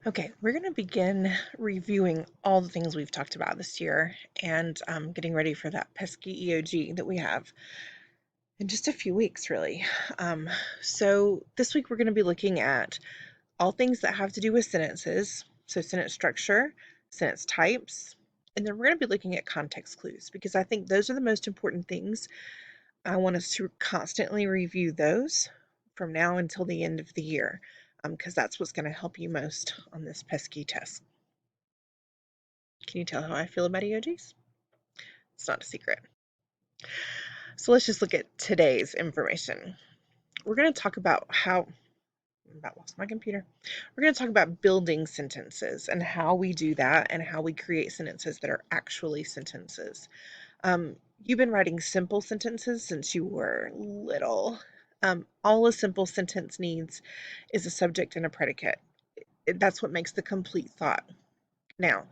Okay, we're going to begin reviewing all the things we've talked about this year and getting ready for that pesky EOG that we have in just a few weeks, really. So this week we're going to be looking at all things that have to do with sentences, so sentence structure, sentence types, and then we're going to be looking at context clues because I think those are the most important things. I want us to constantly review those from now until the end of the year because that's what's going to help you most on this pesky test. Can you tell how I feel about EOGs? It's not a secret. So let's just look at today's information. We're going to talk about how, I about lost my computer. We're going to talk about building sentences and how we do that and how we create sentences that are actually sentences. You've been writing simple sentences since you were little. All a simple sentence needs is a subject and a predicate. That's what makes the complete thought. Now,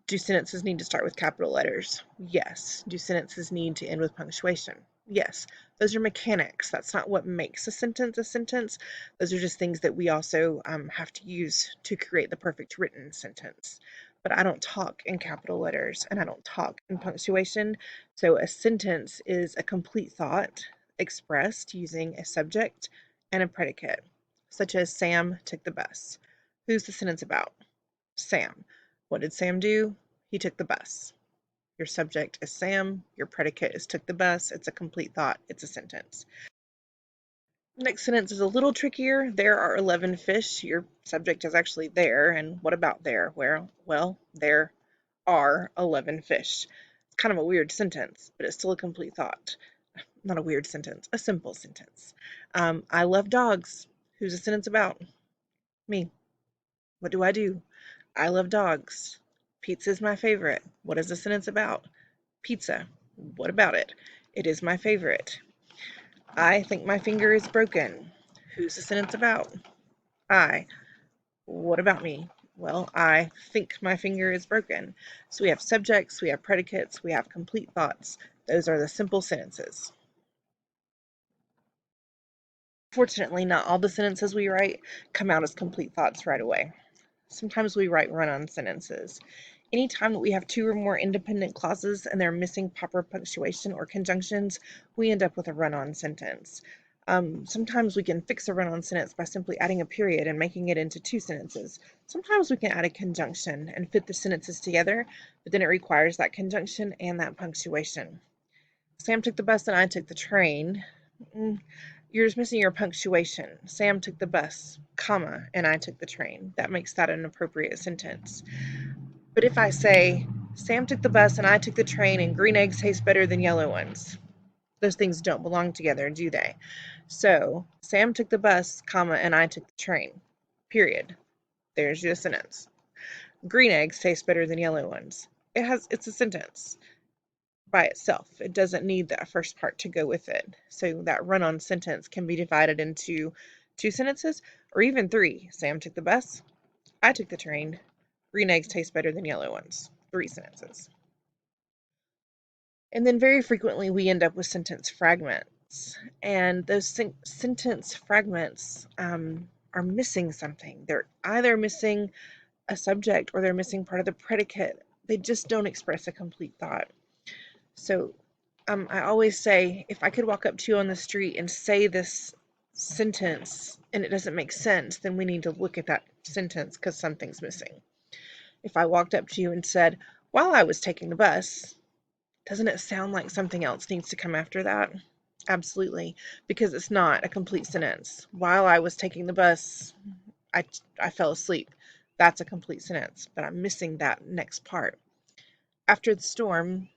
do sentences need to start with capital letters? Yes. Do sentences need to end with punctuation? Yes. Those are mechanics. That's not what makes a sentence a sentence. Those are just things that we also have to use to create the perfect written sentence. But I don't talk in capital letters and I don't talk in punctuation. So a sentence is a complete thought expressed using a subject and a predicate, such as Sam took the bus. Who's the sentence about? Sam. What did Sam do? He took the bus. Your subject is Sam. Your predicate is took the bus. It's a complete thought. It's a sentence. Next sentence is a little trickier. There are 11 fish. Your subject is actually there. And what about there? Well, there are 11 fish. It's kind of a weird sentence, but it's still a complete thought. Not a weird sentence, a simple sentence. I love dogs. Who's the sentence about? Me. What do I do? I love dogs. Pizza is my favorite. What is the sentence about? Pizza. What about it? It is my favorite. I think my finger is broken. Who's the sentence about? I. What about me? Well, I think my finger is broken. So we have subjects, we have predicates, we have complete thoughts. Those are the simple sentences. Fortunately, not all the sentences we write come out as complete thoughts right away. Sometimes we write run-on sentences. Anytime that we have two or more independent clauses and they're missing proper punctuation or conjunctions, we end up with a run-on sentence. Sometimes we can fix a run-on sentence by simply adding a period and making it into two sentences. Sometimes we can add a conjunction and fit the sentences together, but then it requires that conjunction and that punctuation. Sam took the bus and I took the train. You're just missing your punctuation. Sam took the bus, comma, and I took the train. That makes that an appropriate sentence. But if I say, Sam took the bus and I took the train and green eggs taste better than yellow ones, those things don't belong together, do they? So, Sam took the bus, comma, and I took the train. Period. There's your sentence. Green eggs taste better than yellow ones. It's a sentence by itself. It doesn't need that first part to go with it. So that run-on sentence can be divided into two sentences or even three. Sam took the bus. I took the train. Green eggs taste better than yellow ones. 3 sentences. And then very frequently we end up with sentence fragments. And those sentence fragments are missing something. They're either missing a subject or they're missing part of the predicate. They just don't express a complete thought. So I always say, if I could walk up to you on the street and say this sentence and it doesn't make sense, then we need to look at that sentence because something's missing. If I walked up to you and said, while I was taking the bus, doesn't it sound like something else needs to come after that? Absolutely, because it's not a complete sentence. While I was taking the bus, I fell asleep. That's a complete sentence, but I'm missing that next part. After the storm,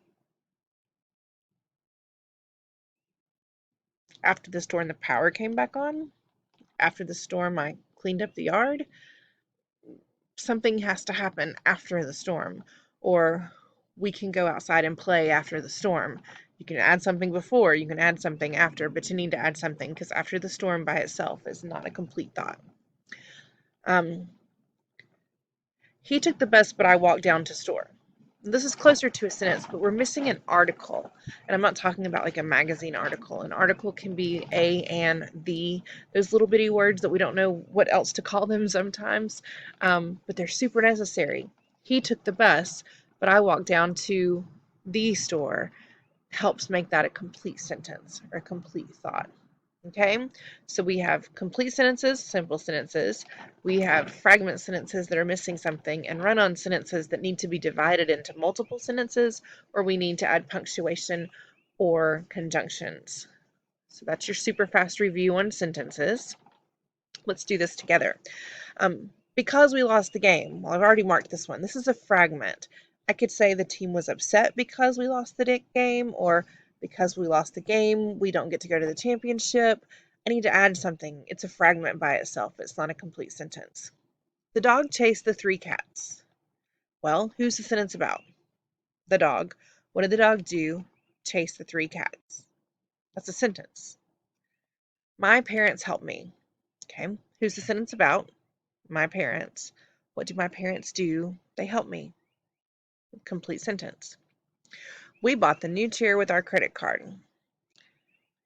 the power came back on. After the storm, I cleaned up the yard. Something has to happen after the storm, or we can go outside and play after the storm. You can add something before, you can add something after, but you need to add something because after the storm by itself is not a complete thought. He took the bus, but I walked down to store. This is closer to a sentence, but we're missing an article. And I'm not talking about like a magazine article. An article can be a, and, the, those little bitty words that we don't know what else to call them sometimes, but they're super necessary. He took the bus, but I walked down to the store. Helps make that a complete sentence or a complete thought. Okay, so we have complete sentences, simple sentences. We have fragment sentences that are missing something, and run-on sentences that need to be divided into multiple sentences, or we need to add punctuation or conjunctions. So that's your super fast review on sentences. Let's do this together. Because we lost the game, well, I've already marked this one. This is a fragment. I could say the team was upset because we lost the game, or because we lost the game, we don't get to go to the championship. I need to add something. It's a fragment by itself. It's not a complete sentence. The dog chased the 3 cats. Well, who's the sentence about? The dog. What did the dog do? Chase the 3 cats. That's a sentence. My parents helped me. Okay, who's the sentence about? My parents. What do my parents do? They help me. Complete sentence. We bought the new chair with our credit card.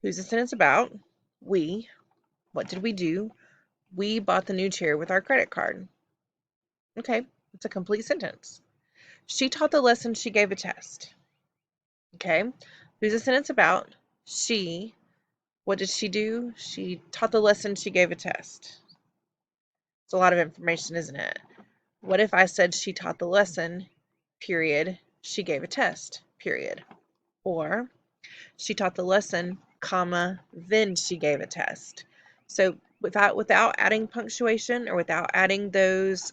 Who's the sentence about? We. What did we do? We bought the new chair with our credit card. Okay, it's a complete sentence. She taught the lesson, she gave a test. Okay, who's the sentence about? She. What did she do? She taught the lesson, she gave a test. It's a lot of information, isn't it? What if I said she taught the lesson, period, she gave a test, period? Or she taught the lesson, comma, then she gave a test. So without adding punctuation or without adding those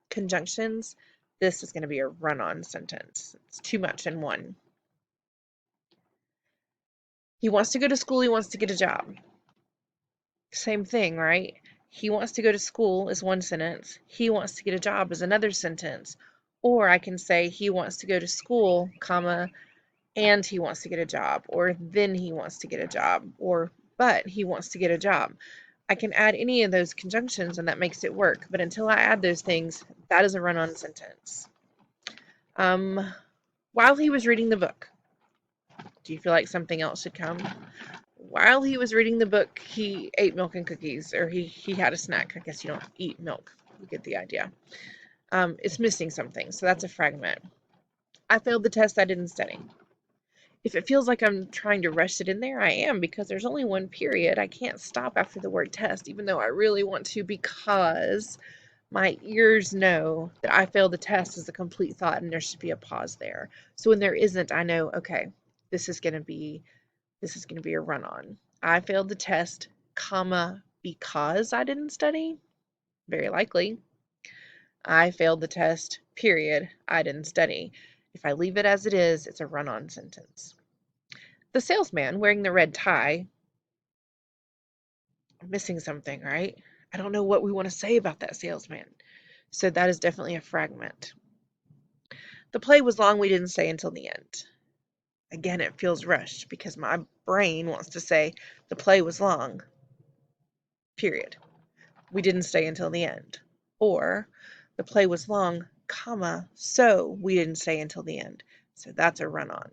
conjunctions, this is going to be a run-on sentence. It's too much in one. He wants to go to school, he wants to get a job. Same thing, right? He wants to go to school is one sentence. He wants to get a job is another sentence. Or I can say he wants to go to school, comma, and he wants to get a job, or then he wants to get a job, or but he wants to get a job. I can add any of those conjunctions and that makes it work, but until I add those things, that is a run-on sentence. While he was reading the book, do you feel like something else should come? While he was reading the book, he ate milk and cookies, or he had a snack. I guess you don't eat milk. You get the idea. It's missing something, so that's a fragment. I failed the test, I didn't study. If it feels like I'm trying to rush it in there, I am, because there's only one period. I can't stop after the word test, even though I really want to, because my ears know that I failed the test as a complete thought and there should be a pause there. So when there isn't, I know, okay, this is going to be a run-on. I failed the test, comma, because I didn't study. Very likely. I failed the test, period. I didn't study. If I leave it as it is, it's a run-on sentence. The salesman wearing the red tie, I'm missing something, right? I don't know what we want to say about that salesman. So that is definitely a fragment. The play was long, we didn't stay until the end. Again, it feels rushed because my brain wants to say the play was long, period. We didn't stay until the end. Or the play was long, comma, so we didn't stay until the end. So that's a run-on.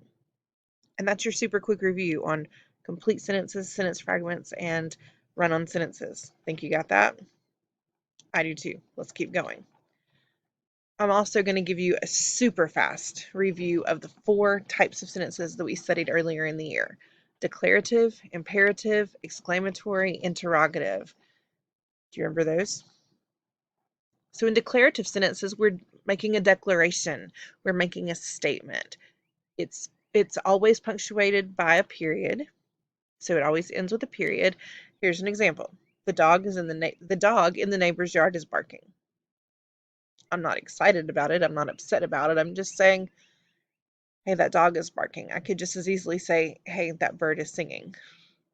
And that's your super quick review on complete sentences, sentence fragments, and run-on sentences. Think you got that? I do too. Let's keep going. I'm also going to give you a super fast review of the 4 types of sentences that we studied earlier in the year. Declarative, imperative, exclamatory, interrogative. Do you remember those? So in declarative sentences, we're making a declaration. We're making a statement. It's always punctuated by a period. So it always ends with a period. Here's an example. The dog in the neighbor's yard is barking. I'm not excited about it. I'm not upset about it. I'm just saying, hey, that dog is barking. I could just as easily say, hey, that bird is singing,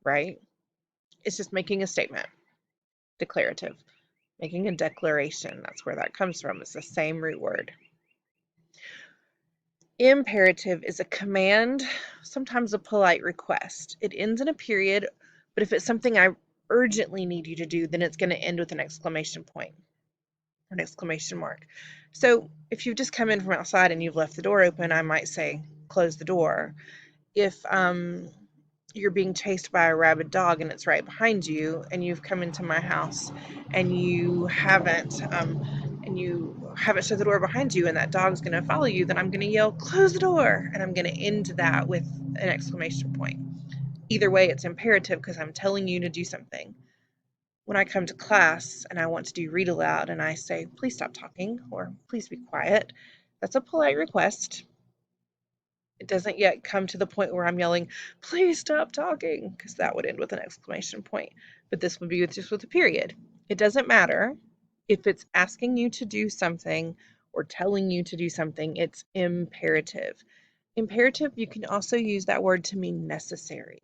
right? It's just making a statement. Declarative. Making a declaration. That's where that comes from. It's the same root word. Imperative is a command, sometimes a polite request. It ends in a period, but if it's something I urgently need you to do, then it's going to end with an exclamation point. or an exclamation mark. So if you've just come in from outside and you've left the door open, I might say, close the door. If you're being chased by a rabid dog and it's right behind you, and you've come into my house and you haven't shut the door behind you, and that dog's going to follow you, then I'm going to yell, close the door, and I'm going to end that with an exclamation point. Either way, it's imperative because I'm telling you to do something. When I come to class and I want to do read aloud and I say, please stop talking, or please be quiet, that's a polite request. It doesn't yet come to the point where I'm yelling, please stop talking, because that would end with an exclamation point. But this would be just with a period. It doesn't matter if it's asking you to do something or telling you to do something, it's imperative. Imperative, you can also use that word to mean necessary.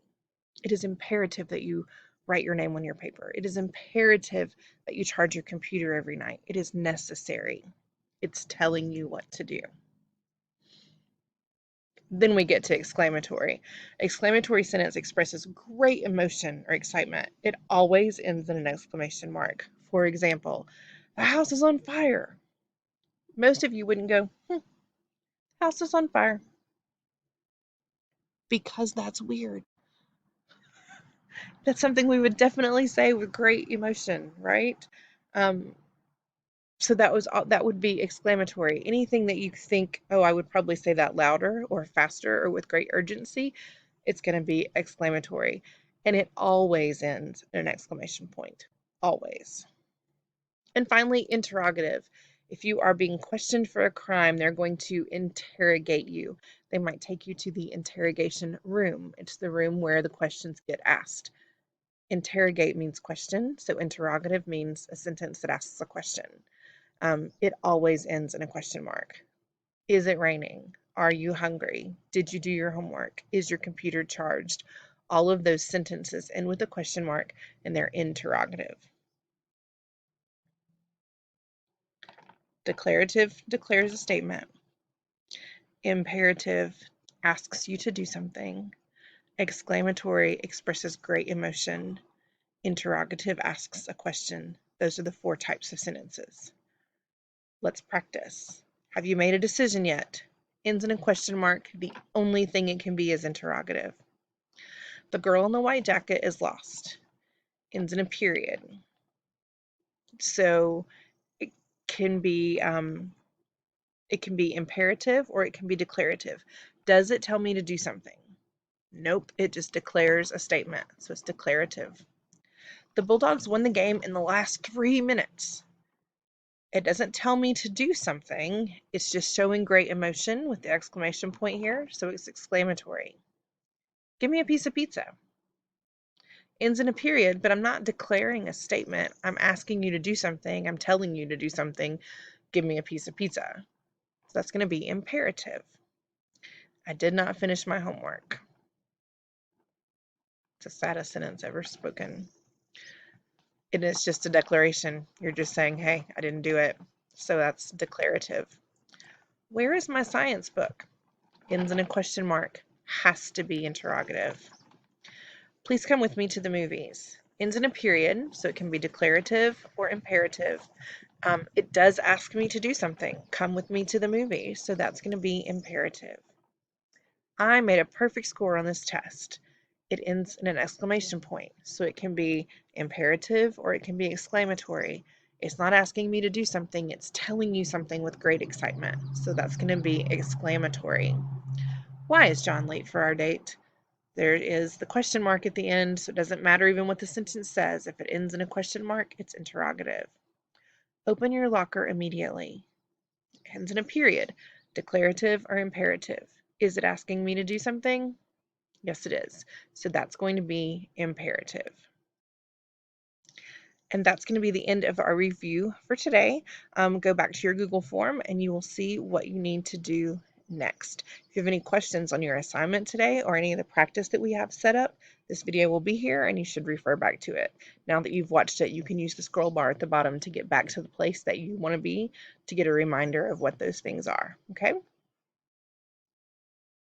It is imperative that you write your name on your paper. It is imperative that you charge your computer every night. It is necessary. It's telling you what to do. Then we get to exclamatory. Exclamatory sentence expresses great emotion or excitement. It always ends in an exclamation mark. For example, the house is on fire. Most of you wouldn't go, house is on fire, because that's weird. That's something we would definitely say with great emotion, right? So that would be exclamatory. Anything that you think, oh, I would probably say that louder or faster or with great urgency, it's going to be exclamatory. And it always ends in an exclamation point. Always. And finally, interrogative. If you are being questioned for a crime, they're going to interrogate you. They might take you to the interrogation room. It's the room where the questions get asked. Interrogate means question, so interrogative means a sentence that asks a question. It always ends in a question mark. Is it raining? Are you hungry? Did you do your homework? Is your computer charged? All of those sentences end with a question mark, and they're interrogative. Declarative declares a statement. Imperative asks you to do something. Exclamatory expresses great emotion. Interrogative asks a question. Those are the 4 types of sentences. Let's practice. Have you made a decision yet? Ends in a question mark. The only thing it can be is interrogative. The girl in the white jacket is lost. Ends in a period. So it can be imperative or it can be declarative. Does it tell me to do something? Nope, it just declares a statement. So it's declarative. The Bulldogs won the game in the last 3 minutes. It doesn't tell me to do something. It's just showing great emotion with the exclamation point here, so it's exclamatory. Give me a piece of pizza. Ends in a period, but I'm not declaring a statement. I'm asking you to do something. I'm telling you to do something. Give me a piece of pizza. So that's going to be imperative. I did not finish my homework. It's the saddest sentence ever spoken. It is just a declaration. You're just saying, hey, I didn't do it. So that's declarative. Where is my science book? Ends in a question mark. Has to be interrogative. Please come with me to the movies. Ends in a period, so it can be declarative or imperative. It does ask me to do something. Come with me to the movie, so that's going to be imperative. I made a perfect score on this test. It ends in an exclamation point, so it can be imperative or it can be exclamatory. It's not asking me to do something, it's telling you something with great excitement, so that's going to be exclamatory. Why is John late for our date? There is the question mark at the end, so it doesn't matter even what the sentence says. If it ends in a question mark, it's interrogative. Open your locker immediately. Ends in a period, declarative or imperative. Is it asking me to do something? Yes, it is. So that's going to be imperative. And that's going to be the end of our review for today. Go back to your Google form and you will see what you need to do next. If you have any questions on your assignment today or any of the practice that we have set up, this video will be here and you should refer back to it. Now that you've watched it, you can use the scroll bar at the bottom to get back to the place that you want to be to get a reminder of what those things are. Okay?